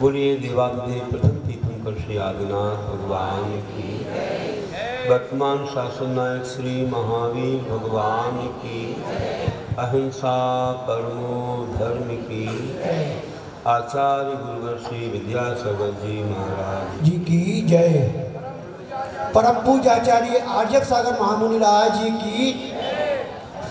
बोलिए देवादिदेव प्रथम तीर्थंकर श्री आदिनाथ भगवान की, वर्तमान शासन नायक श्री महावीर भगवान की, अहिंसा परमो धर्म की, आचार्य गुरुवर श्री विद्यासागर जी महाराज जी की जय। परम पूज्याचार्य आर्यक सागर महामुनि राज जी की,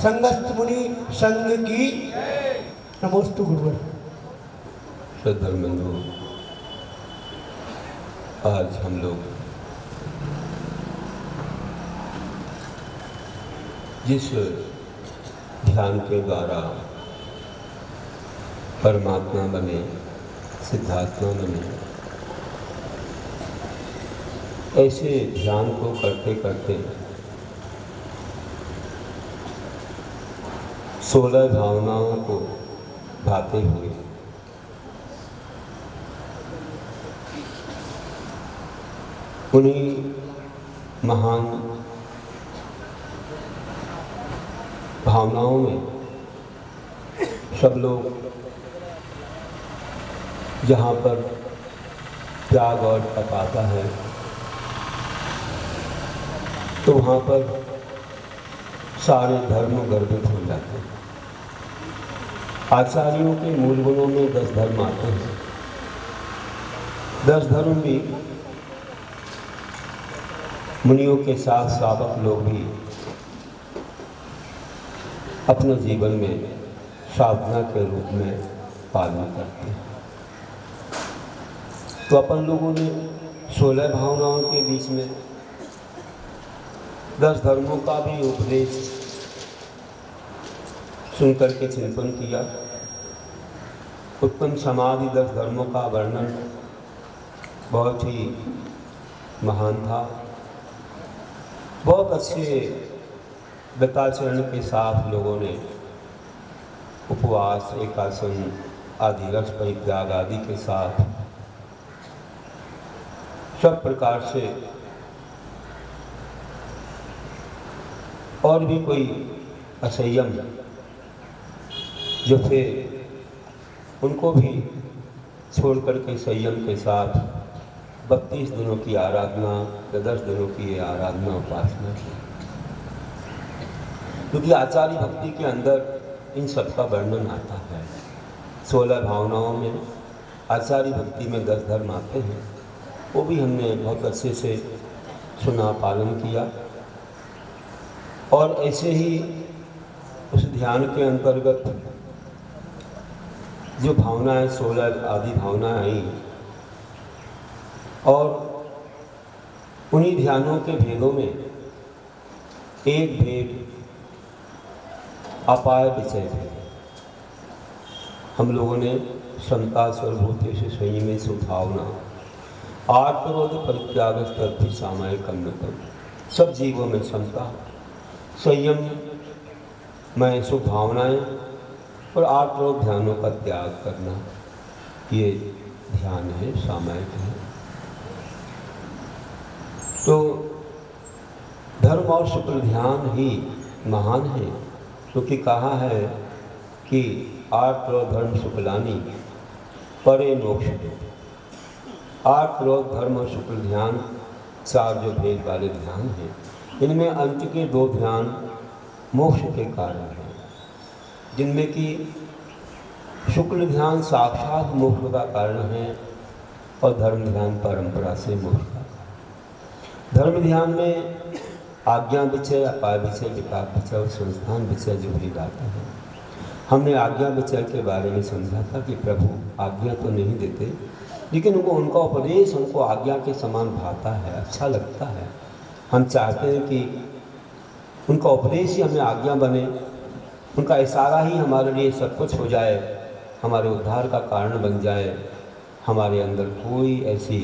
संगस्त मुनि संघ की नमोस्तु गुरुवर। श्रद्धामंदो, आज हम लोग जिस ध्यान के द्वारा परमात्मा बने, सिद्धात्मा बने, ऐसे ध्यान को करते करते 16 भावनाओं को भाते हुए उन्हीं महान भावनाओं में सब लोग जहाँ पर त्याग और तप आता है तो वहाँ पर सारे धर्म गर्भित हो जाते हैं। आचार्यों के मूल गुणों में 10 धर्म आते हैं। 10 धर्म भी मुनियों के साथ श्रावक लोग भी अपने जीवन में साधना के रूप में पालन करते हैं। तो अपन लोगों ने 16 भावनाओं के बीच में 10 धर्मों का भी उपदेश सुनकर के चिंतन किया। उत्तम समाधि 10 धर्मों का वर्णन बहुत ही महान था। बहुत अच्छे व्रताचरण के साथ लोगों ने उपवास, एकासन आदि, रस परित्याग आदि के साथ सब प्रकार से और भी कोई असंयम जो थे उनको भी छोड़ करके संयम के साथ 32 दिनों की आराधना या 10 दिनों की आराधना उपासना की। क्योंकि आचार्य भक्ति के अंदर इन सब का वर्णन आता है। 16 भावनाओं में आचार्य भक्ति में 10 धर्म आते हैं। वो भी हमने बहुत अच्छे से सुना, पालन किया। और ऐसे ही उस ध्यान के अंतर्गत जो भावनाएं 16 आदि भावनाएं आई और उन्हीं ध्यानों के भेदों में एक भेद अपाय विचय है। हम लोगों ने समता सर्वभूतेषु संयमे सुभावना आत्मरोध परित्याग स्थिति सामायिक अन्नतम। सब जीवों में समता, संयम में सुभावनाएं और आत्मरोध ध्यानों का त्याग करना, ये ध्यान है, सामायिक है। तो धर्म और शुक्ल ध्यान ही महान है, क्योंकि कहा है कि आर्त धर्म शुक्लानी परे मोक्ष। आर्त धर्म और शुक्ल ध्यान 4 जो भेद वाले ध्यान हैं, इनमें अंत के 2 ध्यान मोक्ष के कारण हैं, जिनमें कि शुक्ल ध्यान साक्षात मोक्ष का कारण है और धर्म ध्यान परंपरा से मोक्ष का। धर्म ध्यान में आज्ञा विषय, अपाय विषय, विपाक विषय और संस्थान विषय जो भी आता है। हमने आज्ञा विषय के बारे में समझा था कि प्रभु आज्ञा तो नहीं देते, लेकिन उनका उपदेश हमको आज्ञा के समान भाता है, अच्छा लगता है। हम चाहते हैं कि उनका उपदेश ही हमें आज्ञा बने, उनका इशारा ही हमारे लिए सब कुछ हो जाए, हमारे उद्धार का कारण बन जाए। हमारे अंदर कोई ऐसी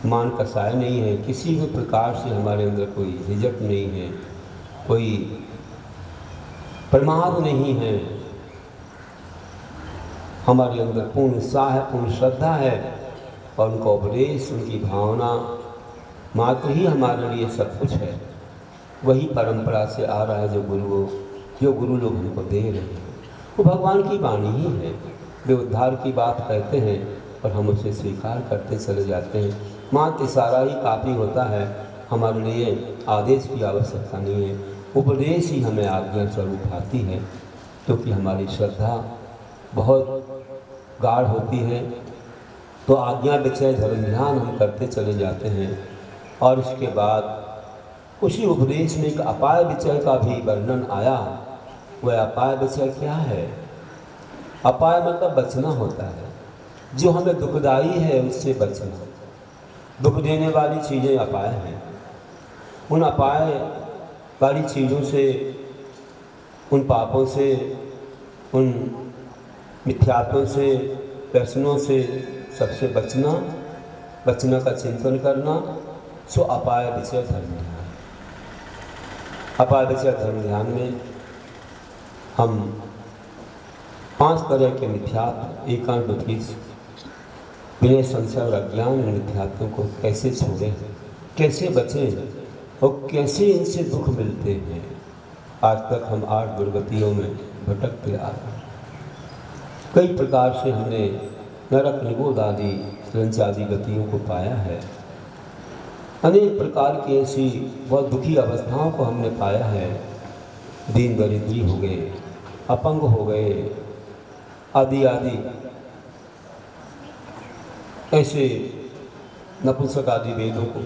मान कसाय नहीं है, किसी भी प्रकार से हमारे अंदर कोई झिझक नहीं है, कोई प्रमाद नहीं है। हमारे अंदर पूर्ण उत्साह है, पूर्ण श्रद्धा है और उनका उपदेश, उनकी भावना मात्र ही हमारे लिए सब कुछ है। वही परंपरा से आ रहा है जो गुरु लोग हमको दे रहे हैं, वो भगवान की वाणी ही है। वे उद्धार की बात कहते हैं और हम उसे स्वीकार करते चले जाते हैं। मात्र इशारा ही काफ़ी होता है, हमारे लिए आदेश की आवश्यकता नहीं है, उपदेश ही हमें आज्ञा स्वरूप आती है, क्योंकि हमारी श्रद्धा बहुत गाढ़ होती है। तो आज्ञा विषय धर्म ध्यान हम करते चले जाते हैं और उसके बाद उसी उपदेश में एक अपाय विषय का भी वर्णन आया। वह अपाय विषय क्या है? अपाय मतलब बचना होता है, जो हमें दुखदाई है उससे बचना। दुख देने वाली चीज़ें अपाय हैं। उन अपाय वाली चीज़ों से, उन पापों से, उन मिथ्यात्वों से, व्यसनों से सबसे बचना का चिंतन करना, सो अपाय विषय धर्म ध्यान। अपाय विषय धर्म ध्यान में हम 5 तरह के मिथ्यात्व, एकांत बुद्धि, बिना संशय और अज्ञान मिथ्यात्वों को कैसे छोड़ें, कैसे बचें और कैसे इनसे दुख मिलते हैं। आज तक हम 8 दुर्गतियों में भटकते आ रहे हैं। कई प्रकार से हमने नरक, निगोद आदि रंच आदि गतियों को पाया है। अनेक प्रकार की ऐसी बहुत दुखी अवस्थाओं को हमने पाया है। दीन दरिद्री हो गए, अपंग हो गए, आदि आदि ऐसे नपुंसक आदि वेदों को।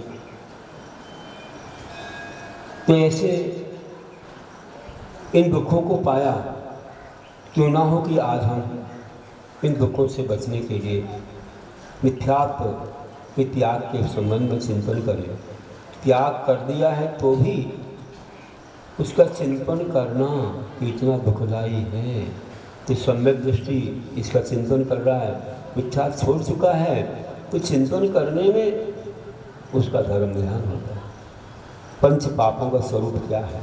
तो ऐसे इन दुखों को पाया। क्यों ना हो कि आज हम इन दुखों से बचने के लिए मिथ्यात्व के त्याग के संबंध में चिंतन करें। त्याग कर दिया है तो भी उसका चिंतन करना कितना दुखदाई है। तो सम्यक दृष्टि इसका चिंतन कर रहा है, मिथ्या छोड़ चुका है, तो चिंतन करने में उसका धर्म ध्यान होता है। पंच पापों का स्वरूप क्या है,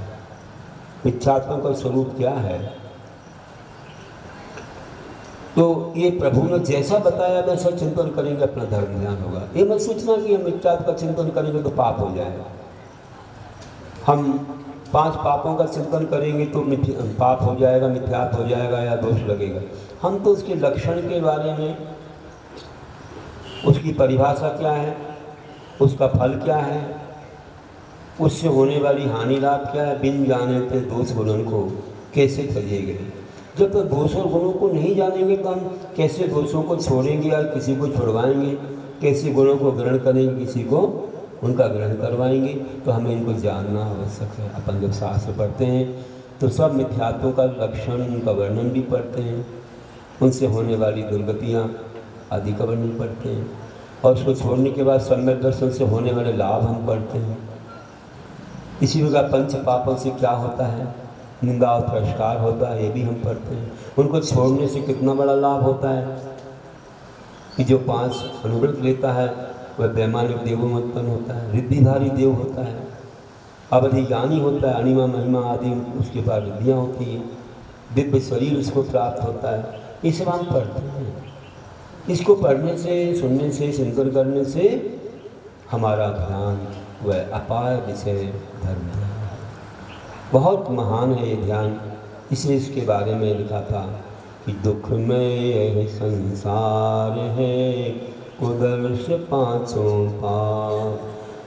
मिथ्यात्वों का स्वरूप क्या है, तो ये प्रभु ने जैसा बताया वैसा चिंतन करेंगे, अपना धर्म ध्यान होगा। ये मत सोचना कि हम मिथ्यात्व का चिंतन करेंगे तो पाप हो जाएगा। हम 5 पापों का चिंतन करेंगे तो पाप हो जाएगा, मिथ्यात्व हो जाएगा या दोष लगेगा। हम तो उसके लक्षण के बारे में, उसकी परिभाषा क्या है, उसका फल क्या है, उससे होने वाली हानि लाभ क्या है, बिन जाने थे दोष गुणों को कैसे तजिएंगे। जब तक दोष और गुणों को नहीं जानेंगे तो हम कैसे दोषों को छोड़ेंगे या किसी को छुड़वाएंगे, कैसे गुणों को ग्रहण करेंगे, किसी को उनका ग्रहण करवाएंगे। तो हमें इनको जानना आवश्यक है। अपन जब शास्त्र पढ़ते हैं तो सब मिथ्यात्वों का लक्षण, उनका वर्णन भी पढ़ते हैं, उनसे होने वाली दुर्गतियाँ आदि का वर्णन पढ़ते हैं, और उसको छोड़ने के बाद सम्यक दर्शन से होने वाले लाभ हम पढ़ते हैं। इसी प्रकार पंच पापों से क्या होता है, निंदा और तिरस्कार होता है, ये भी हम पढ़ते हैं। उनको छोड़ने से कितना बड़ा लाभ होता है कि जो 5 अनुव्रत लेता है वह वैमानिक देवोत्पन्न होता है, रिद्धिधारी देव होता है, अवधि ज्ञानी होता है, अणिमा महिमा आदि उसके पास रिद्धियाँ होती हैं, दिव्य शरीर उसको प्राप्त होता है। ये सब हम पढ़ते हैं। इसको पढ़ने से, सुनने से, चिंतन करने से हमारा ध्यान वह अपाय विषय धर्म ध्यान बहुत महान है। ये ध्यान इसलिए इसके बारे में लिखा था कि दुख में यह संसार है, कुदर्श 5 पाप,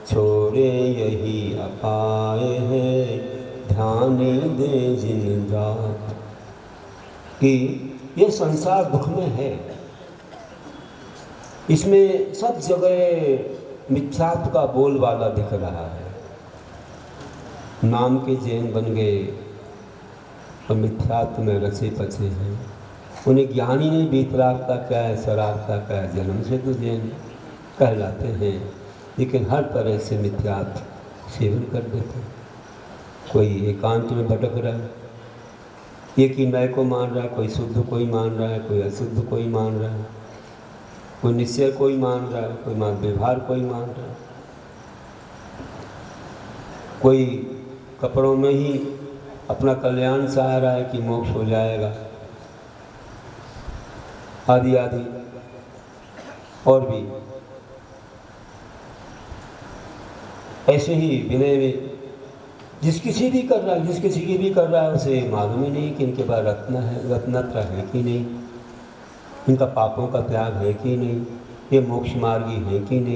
छोड़े यही अपाय है, ध्यान दे जिन जात। कि ये संसार दुख में है, इसमें सब जगह मिथ्यात्व का बोलबाला दिख रहा है। नाम के जैन बन गए और मिथ्यात्व में रचे पचे हैं। उन्हें ज्ञानी नहीं वीतरागता क्या है, शरारता क्या है, जन्म से तो जैन कहलाते हैं, लेकिन हर तरह से मिथ्यात्व सेवन कर देते हैं। कोई एकांत में भटक रहा है, एक ही मैं को मान रहा है, कोई शुद्ध कोई मान रहा है, कोई अशुद्ध कोई मान रहा है, कोई निश्चय कोई मान रहा है, कोई मान व्यवहार कोई मान रहा है, कोई कपड़ों में ही अपना कल्याण चाह रहा है कि मोक्ष हो जाएगा, आदि आदि। और भी ऐसे ही विनय में जिस किसी भी कर रहा है, जिस किसी की भी कर रहा है, उसे मालूम ही नहीं कि इनके पास रत्न है, रत्नत्र है कि नहीं। इनका पापों का त्याग है कि नहीं, ये मोक्ष मार्गी है कि नहीं।